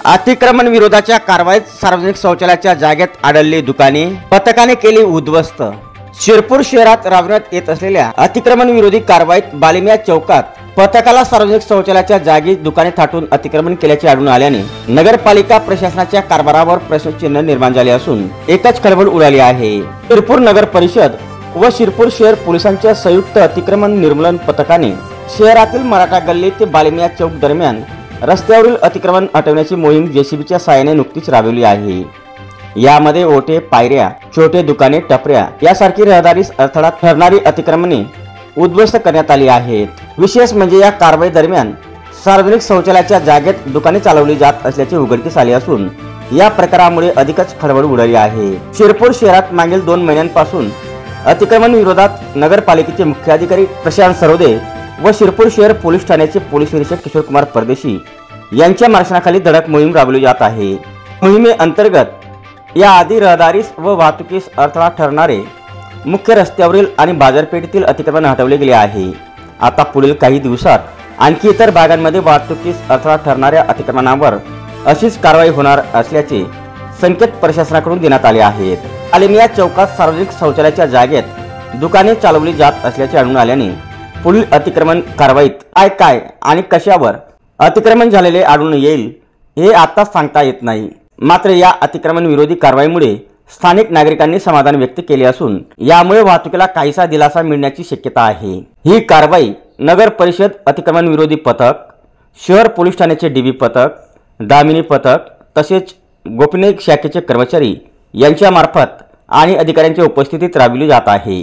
अतिक्रमण विरोधाच्या कारवाईत सार्वजनिक शौचालयाच्या जागेत आढळली दुकाने, पथकाने केली उद्ध्वस्त। शिरपूर शहरात राबवण्यात येत असलेल्या अतिक्रमण विरोधी कारवाईत बालिमिया चौकात पथकाला सार्वजनिक शौचालयाच्या जागी दुकाने थाटून अतिक्रमण केल्याचे आढळून आल्याने नगरपालिका प्रशासनाच्या कारभारावर प्रश्नचिन्ह निर्माण झाले असून एकच खळबळ उडाली आहे। शिरपूर नगर परिषद व शिरपूर शहर पोलिसांच्या संयुक्त अतिक्रमण निर्मूलन पथकाने शहरातील मराठा गल्ली ते बालिमिया चौक दरम्यान रस्त्यावरील अतिक्रमण हटवण्याची मोहीम जेसीबीच्या सहाय्याने नुकतीच राबवली आहे। यामध्ये ओटे, पायऱ्या, छोटे दुकाने, टपऱ्या यासारखी रहदारीस अडथळा ठरणारी अतिक्रमणे उद्ध्वस्त करण्यात आली आहेत। विशेष म्हणजे या कारवाई दरम्यान सार्वजनिक शौचालयाच्या जागेत दुकाने चालवली जात असल्याचे उघडकीस आले असून या प्रकारामुळे अधिकच खळबळ उडाली आहे। शिरपूर शहरात मागील 2 महिन्यांपासून अतिक्रमण विरोधात नगरपालिकेचे मुख्याधिकारी प्रशांत सरोदे व शिरपूर शहर पोलीस ठाण्याचे पोलीस निरीक्षक किशोर कुमार परदेशी यांच्या मार्गदर्शनाखाली धडक मोहीम राबवली जात आहे। मोहिमेअंतर्गत याआधी रहदारीस व वाहतुकीस अडथळा ठरणारे मुख्य रस्त्यावरील आणि बाजारपेठेतील अतिक्रमण हटवले गेले आहे। आता पुढील काही दिवसात आणखी इतर भागांमध्ये वाहतुकीस अडथळा ठरणाऱ्या अतिक्रमणावर अशीच कारवाई होणार असल्याचे संकेत प्रशासनाकडून देण्यात आले आहेत। बालिमिया चौकात सार्वजनिक शौचालयाच्या जागेत दुकाने चालवली जात असल्याचे आढळून आल्याने पुढील अतिक्रमण कारवाईत काय आणि कशावर अतिक्रमण झालेले आढळून येईल हे आता सांगता येत नाही। मात्र या अतिक्रमण विरोधी कारवाईमुळे स्थानिक नागरिकांनी समाधान व्यक्त केले असून यामुळे वाहतुकीला काहीसा दिलासा मिळण्याची शक्यता आहे। ही कारवाई नगर परिषद अतिक्रमण विरोधी पथक, शहर पोलीस ठाण्याचे डीबी पथक, दामिनी पथक तसेच गोपनीय शाखेचे कर्मचारी यांच्या मार्फत आणि अधिकाऱ्यांच्या उपस्थितीत राबविली जात आहे।